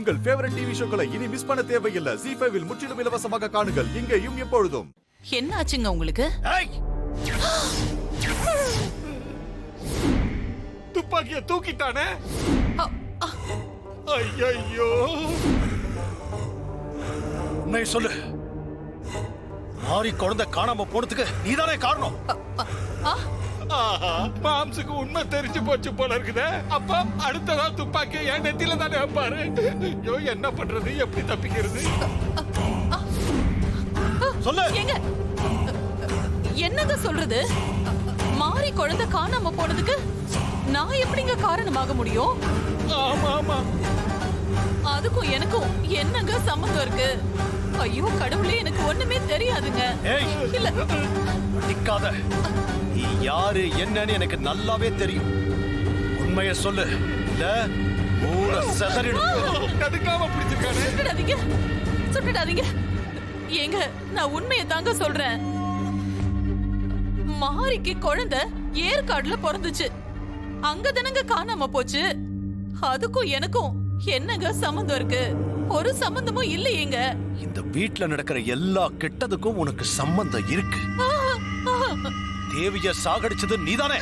உங்கள் favourite TV ஷோக்களை இனி miss பண்ண தேவையில்லை. ZEE5 இல் முற்றிலும் இலவசமாக காணுங்கள். இங்கேயும் எப்பொழுதும். என்ன ஆச்சுங்க உங்களுக்கு? துப்பாக்கிய தூக்கிட்டானே. ஐயோ, உண்மையை சொல்லு. மாறி குழந்தை காணாம போனதுக்கு நீதானே காரணம். மாம்சுக்கு உண்மை தெரிஞ்சு போச்சு போல இருக்குதே. அப்ப அடுத்ததா துப்பாக்கிய என் நெத்தியில தானே வைப்பாரு. ஐயோ, என்ன பண்றது, எப்படி தப்பிக்கிறது? சொல்லு. என்னங்க சொல்றது? மாறி குழந்தை காணாம போனதுக்கு நான் எப்படிங்க காரணமாக முடியும்? ஆமா ஆமா, அதுக்கும் எனக்கும் என்னங்க சம்மந்தம் இருக்கு? ஐயோ கடவுளே, எனக்கு ஒண்ணுமே தெரியாதுங்க. இல்ல நிக்காத. நீ யாரு என்னன்னு எனக்கு நல்லாவே தெரியும். உண்மையை சொல்லு. இல்ல ஊர செதறிடும். கடுக்காம பிடிச்சிருக்கானே. சுட்டுடாதீங்க, சுட்டுடாதீங்க. ஏங்க, நான் உண்மையை தாங்க சொல்றேன். மாரிக்கு குழந்தை ஏற்காடுல பிறந்துச்சு. அங்கதானங்க காணாம போச்சு. அதுக்கும் எனக்கும் என்னங்க சம்பந்தம் இருக்கு? ஒரு சம்பந்தமும் இல்லையேங்க. இந்த வீட்ல நடக்கிற எல்லா கெட்டதுக்கும் உனக்கு சம்பந்தம் இருக்கு. தேவிய சாகடிச்சது நீதானே.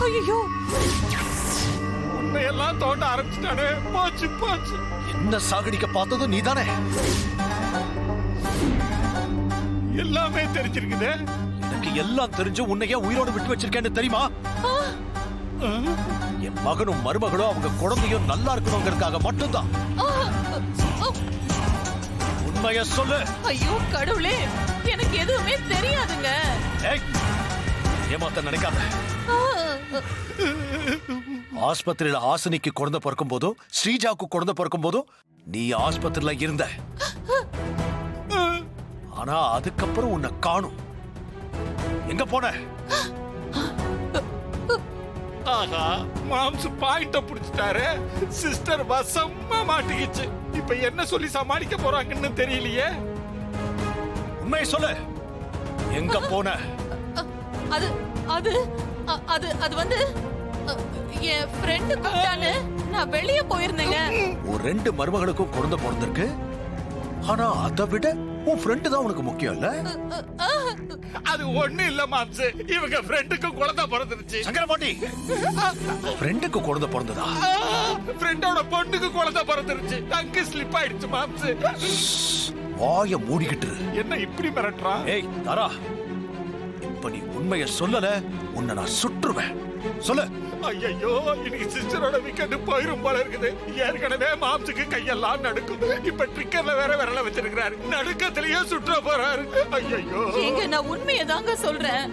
ஐயோ, உண்மையெல்லாம் தோண்ட ஆரம்பிச்சிட்டானே. போச்சு போச்சு. என்ன சாகடிக்க பார்த்ததும் நீதானே. எல்லாமே தெரிஞ்சிருக்குதே. எனக்கு எல்லாம் தெரிஞ்சு உன்னையே உயிரோடு விட்டு வச்சிருக்கேன்னு தெரியுமா? என் மகனும் மருமகளும் அவங்க குழந்தையும் நல்லா இருக்கணுங்கிறதுக்காக மட்டும்தான். உண்மைய சொல்லு. ஐயோ கடவுளே, எனக்கு எதுவுமே தெரியாதுங்க. ஏமாத்த நினைக்காத. ஆஸ்பத்திரியில ஆசினிக்கு குழந்தை பிறக்கும் போதும் ஸ்ரீஜாவுக்கு குழந்தை பிறக்கும் போதும் நீ ஆஸ்பத்திரியில இருந்த. ஆனா அதுக்கப்புறம் உன்னை காணும். எங்க போன? ஆஹா, மாம்சு பாயிண்ட புடிச்சிட்டாரு. சிஸ்டர் வசமா மாட்டிக்கிச்சு. இப்ப என்ன சொல்லி சமாளிக்க போறாங்கன்னு தெரியலையே. உண்மையை சொல்லு. எங்க போன? அது அது அது அது வந்து என் ஃப்ரெண்ட் கூப்பிட்டானு நான் வெளிய போயிருந்தேங்க. ஒரு 2 மருமகளுக்கும் குழந்தை பிறந்திருக்கு. ஆனா அதை விட உன் ஃப்ரெண்டு தான் உனக்கு முக்கியம் இல்ல? அது ஒண்ணு இல்ல மாம்சு, இவங்க ஃப்ரெண்டுக்கு குழந்தை பிறந்துருச்சு. சங்கரபாண்டி, ஃப்ரெண்டுக்கு குழந்தை பிறந்ததா? ஃப்ரெண்டோட பொண்ணுக்கு குழந்தை பிறந்துருச்சு. டங்கு ஸ்லிப் ஆயிடுச்சு மாம்சு. வாய மூடிக்கிட்டு. என்ன இப்படி மிரட்டுறான்? ஏய் தாரா, இப்ப நீ உண்மையை சொல்லல உன்னை நான் சுற்றுவேன். சொல்லு. ஐயோ, இன்னைக்கு சிஸ்டரோட வீக்கெண்ட் போயிரும் போல இருக்குது. ஏற்கனவே மாம்சுக்கு கையெல்லாம் நடுக்கும். இப்ப ட்ரிக்கர்ல வேற விரல வச்சிருக்காரு. நடுக்கத்திலேயே சுற்ற போறாரு. ஐயோ, ஏங்க, நான் உண்மையை தாங்க சொல்றேன்.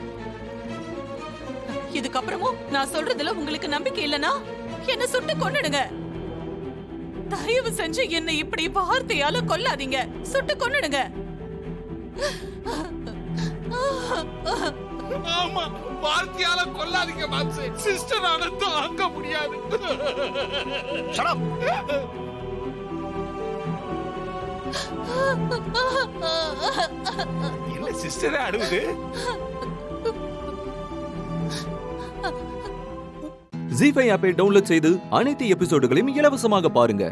இதுக்கப்புறமும் நான் சொல்றதுல உங்களுக்கு நம்பிக்கை இல்லனா என்ன சுட்டு கொன்னுடுங்க. தயவு செஞ்சு என்ன இப்படி வார்த்தையால கொல்லாதீங்க. சுட்டு கொன்னுடுங்க. ஆமா, வார்த்தையால கொல்லாதீங்க மாம்சு. சிஸ்டர் ஆனது தாங்க முடியாது. Shut up. இல்ல சிஸ்டர் அழுவுது. ZEE5 ஆப்பை டவுன்லோட் செய்து அனைத்து எபிசோடுகளையும் இலவசமாக பாருங்க.